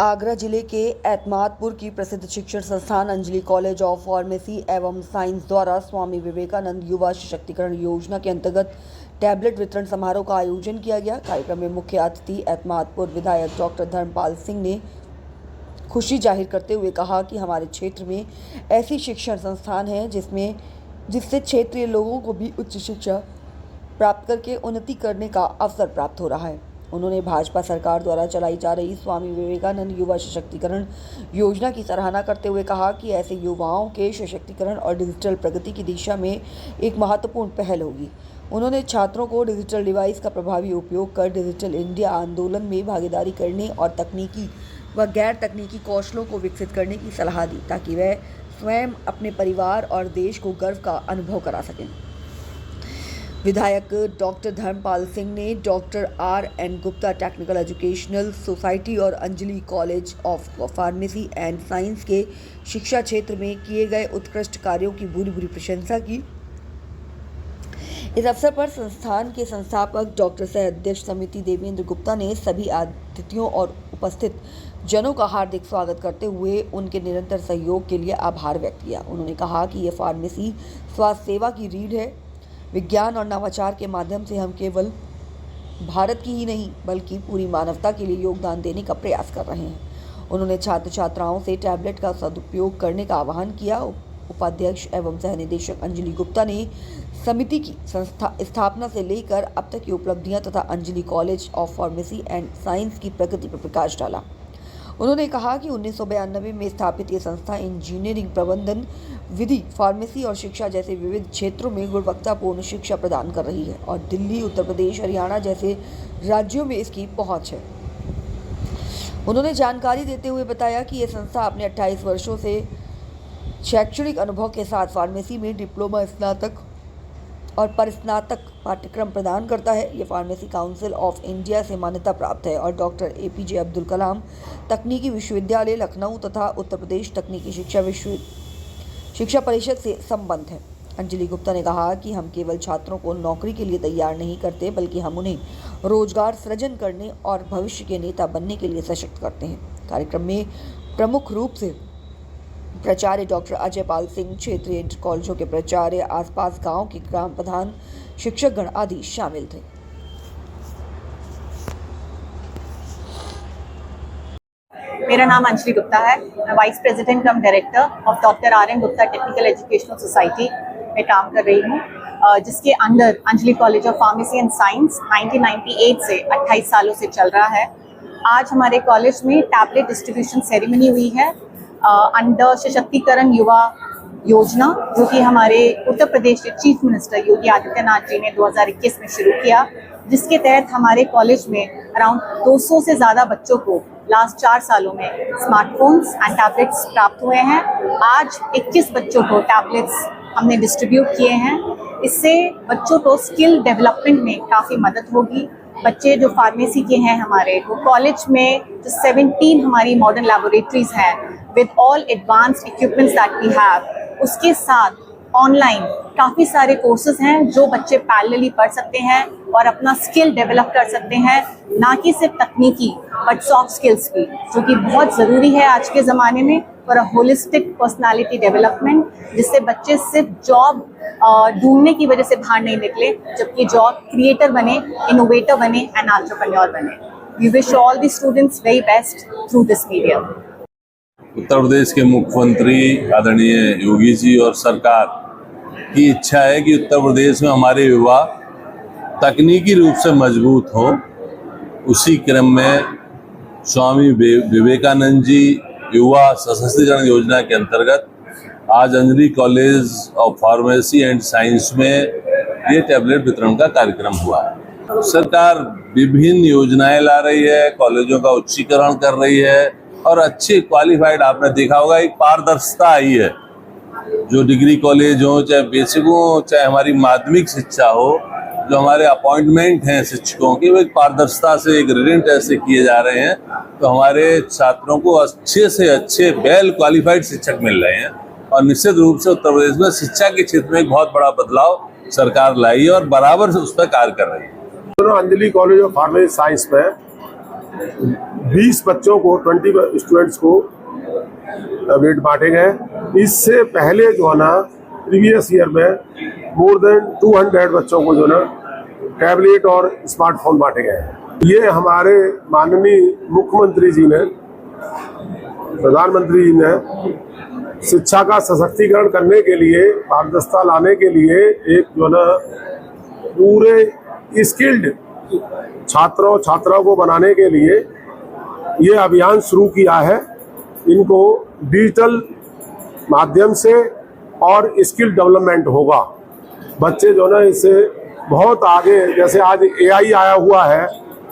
आगरा जिले के एतमादपुर की प्रसिद्ध शिक्षण संस्थान अंजलि कॉलेज ऑफ फार्मेसी एवं साइंस द्वारा स्वामी विवेकानंद युवा सशक्तिकरण योजना के अंतर्गत टैबलेट वितरण समारोह का आयोजन किया गया। कार्यक्रम में मुख्य अतिथि एतमादपुर विधायक डॉक्टर धर्मपाल सिंह ने खुशी जाहिर करते हुए कहा कि हमारे क्षेत्र में ऐसी शिक्षण संस्थान है जिससे क्षेत्रीय लोगों को भी उच्च शिक्षा प्राप्त करके उन्नति करने का अवसर प्राप्त हो रहा है। उन्होंने भाजपा सरकार द्वारा चलाई जा रही स्वामी विवेकानंद युवा सशक्तिकरण योजना की सराहना करते हुए कहा कि ऐसे युवाओं के सशक्तिकरण और डिजिटल प्रगति की दिशा में एक महत्वपूर्ण पहल होगी। उन्होंने छात्रों को डिजिटल डिवाइस का प्रभावी उपयोग कर डिजिटल इंडिया आंदोलन में भागीदारी करने और तकनीकी व गैर तकनीकी कौशलों को विकसित करने की सलाह दी ताकि वह स्वयं अपने परिवार और देश को गर्व का अनुभव करा सकें। विधायक डॉक्टर धर्मपाल सिंह ने doctor R.N. Gupta technical educational society और Anjali college of pharmacy and science के शिक्षा क्षेत्र में किए गए उत्कृष्ट कार्यों की भूरी प्रशंसा की। इस अवसर पर संस्थान के संस्थापक डॉक्टर सह अध्यक्ष समिति देवेंद्र गुप्ता ने सभी अतिथियों और उपस्थित जनों का हार्दिक स्वागत करते हुए उनके निरंतर सहयोग के लिए आभार व्यक्त किया। उन्होंने कहा कि यह फार्मेसी स्वास्थ्य सेवा की रीढ़ है। विज्ञान और नवाचार के माध्यम से हम केवल भारत की ही नहीं बल्कि पूरी मानवता के लिए योगदान देने का प्रयास कर रहे हैं। उन्होंने छात्र छात्राओं से टैबलेट का सदुपयोग करने का आह्वान किया। उपाध्यक्ष एवं सह निदेशक अंजलि गुप्ता ने समिति की स्थापना से लेकर अब तक की उपलब्धियां तथा Anjali college of pharmacy and science की प्रगति पर प्रकाश डाला। उन्होंने कहा कि 1992 में स्थापित ये संस्था इंजीनियरिंग, प्रबंधन, विधि, फार्मेसी और शिक्षा जैसे विविध क्षेत्रों में गुणवत्तापूर्ण शिक्षा प्रदान कर रही है और दिल्ली, उत्तर प्रदेश, हरियाणा जैसे राज्यों में इसकी पहुंच है। उन्होंने जानकारी देते हुए बताया कि ये संस्था अपने 28 वर्षों से शैक्षणिक अनुभव के साथ फार्मेसी में डिप्लोमा, स्नातक और परिस्नातक पाठ्यक्रम प्रदान करता है। ये फार्मेसी काउंसिल ऑफ इंडिया से मान्यता प्राप्त है और डॉक्टर APJ अब्दुल कलाम तकनीकी विश्वविद्यालय लखनऊ तथा उत्तर प्रदेश तकनीकी शिक्षा परिषद से संबद्ध है। अंजलि गुप्ता ने कहा कि हम केवल छात्रों को नौकरी के लिए तैयार नहीं करते बल्कि हम उन्हें रोजगार सृजन करने और भविष्य के नेता बनने के लिए सशक्त करते हैं। कार्यक्रम में प्रमुख रूप से प्राचार्य डॉक्टर अजय पाल सिंह, क्षेत्रीय इंटर कॉलेजों के प्राचार्य, आसपास गांव के ग्राम प्रधान, शिक्षकगण आदि शामिल थे। मेरा नाम अंजलि गुप्ता है। मैं vice president come director of doctor R.N. Gupta technical educational society में काम कर रही हूँ, जिसके under Anjali college of pharmacy and science 1998 से 28 सालों से चल रहा है। आज हमारे कॉलेज में टैबलेट डिस्ट्रीब्यूशन सेरेमनी हुई है अंडर सशक्तिकरण युवा योजना, जो कि हमारे उत्तर प्रदेश के चीफ मिनिस्टर योगी आदित्यनाथ जी ने 2021 में शुरू किया, जिसके तहत हमारे कॉलेज में अराउंड 200 से ज़्यादा बच्चों को लास्ट 4 सालों में स्मार्टफोन्स एंड टैबलेट्स प्राप्त हुए हैं। आज 21 बच्चों को टैबलेट्स हमने डिस्ट्रीब्यूट किए हैं। इससे बच्चों को स्किल डेवलपमेंट में काफ़ी मदद होगी। बच्चे जो फार्मेसी के हैं हमारे, वो कॉलेज में जो 17 हमारी मॉडर्न लैबोरेटरीज हैं with all advanced equipments that we have, उसके साथ ऑनलाइन काफ़ी सारे कोर्सेज हैं जो बच्चे पैरेलली पढ़ सकते हैं और अपना स्किल डेवलप कर सकते हैं, ना कि सिर्फ तकनीकी बट सॉफ्ट स्किल्स भी, जो कि बहुत ज़रूरी है आज के ज़माने में for a holistic personality development, जिससे बच्चे सिर्फ जॉब ढूंढने की वजह से बाहर नहीं निकले, जबकि जॉब क्रिएटर बने, इनोवेटर बने एंड एंटरप्रेन्योर बने। We wish all the students very best through this medium. Uttar Pradesh के मुख्यमंत्री आदरणीय योगी जी और सरकार की इच्छा है कि उत्तर प्रदेश में हमारे युवा तकनीकी रूप से मजबूत हों। उसी क्रम में स्वामी विवेकानंद जी युवा सशक्तिकरण योजना के अंतर्गत आज Anjali college of pharmacy and science में ये टैबलेट वितरण का कार्यक्रम हुआ है। सरकार विभिन्न योजनाएं ला रही है, कॉलेजों का उच्चीकरण कर रही है और अच्छे क्वालिफाइड, आपने देखा होगा एक पारदर्शिता आई है। जो डिग्री कॉलेज हो, चाहे बेसिक हो, चाहे हमारी माध्यमिक शिक्षा हो, जो हमारे अपॉइंटमेंट हैं शिक्षकों के, वो एक पारदर्शिता से, एक रिटेन टेस्ट से किए जा रहे हैं। तो हमारे छात्रों को अच्छे से अच्छे वेल क्वालिफाइड शिक्षक मिल रहे हैं और निश्चित रूप से उत्तर प्रदेश में शिक्षा के क्षेत्र में एक बहुत बड़ा बदलाव सरकार लाई है और बराबर से उस पर कार्य कर रही है। Anjali college of pharmacy science में 20 बच्चों को 20 स्टूडेंट्स को टैबलेट बांटे गए। इससे पहले जो है ना प्रीवियस ईयर में मोर देन 200 बच्चों को जो है ना टैबलेट और स्मार्टफोन बांटे गए। ये हमारे माननीय मुख्यमंत्री जी ने, प्रधानमंत्री जी ने शिक्षा का सशक्तिकरण करने के लिए, पारदर्शिता लाने के लिए एक जो ना पूरे स्किल्ड छात्राओं को बनाने के लिए ये अभियान शुरू किया है। इनको डिजिटल माध्यम से और स्किल डेवलपमेंट होगा। बच्चे जो ना इससे बहुत आगे, जैसे आज AI आया हुआ है,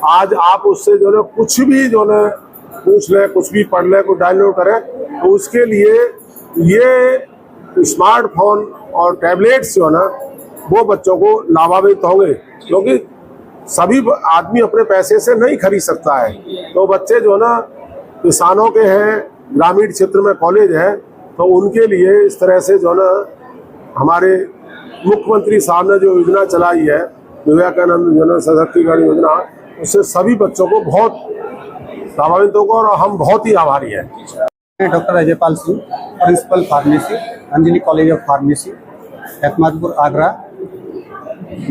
आज आप उससे जो ना कुछ भी जो ना पूछ लें, कुछ भी पढ़ लें, कुछ डाउनलोड करें, तो उसके लिए ये स्मार्टफोन और टैबलेट्स जो ना वो बच्चों को लाभान्वित होंगे, क्योंकि सभी आदमी अपने पैसे से नहीं खरीद सकता है। तो बच्चे जो ना किसानों के हैं, ग्रामीण क्षेत्र में कॉलेज है, तो उनके लिए इस तरह से जो ना हमारे मुख्यमंत्री साहब ने जो योजना चलाई है, विवेकानंद जो ना सशक्तिकरण योजना, उससे सभी बच्चों को बहुत लाभान्वित होगा और हम बहुत ही आभारी हैं। मैं doctor Ajaypal Singh, principal pharmacy, Anjali college of pharmacy, Etmadpur, Agra.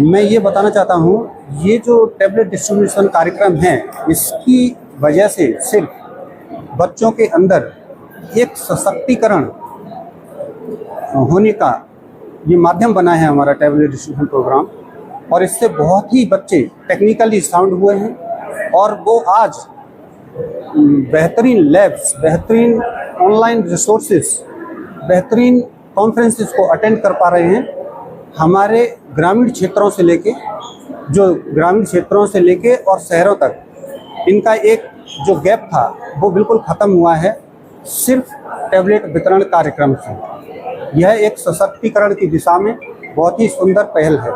मैं ये बताना चाहता हूँ, ये जो टैबलेट डिस्ट्रीब्यूशन कार्यक्रम है, इसकी वजह से सिर्फ बच्चों के अंदर एक सशक्तिकरण होने का ये माध्यम बना है हमारा टैबलेट डिस्ट्रीब्यूशन प्रोग्राम, और इससे बहुत ही बच्चे टेक्निकली साउंड हुए हैं और वो आज बेहतरीन लैब्स, बेहतरीन ऑनलाइन रिसोर्सेज, बेहतरीन कॉन्फ्रेंसेस को अटेंड कर पा रहे हैं। हमारे ग्रामीण क्षेत्रों से लेके और शहरों तक इनका एक जो गैप था वो बिल्कुल ख़त्म हुआ है, सिर्फ टैबलेट वितरण कार्यक्रम से। यह एक सशक्तिकरण की दिशा में बहुत ही सुंदर पहल है।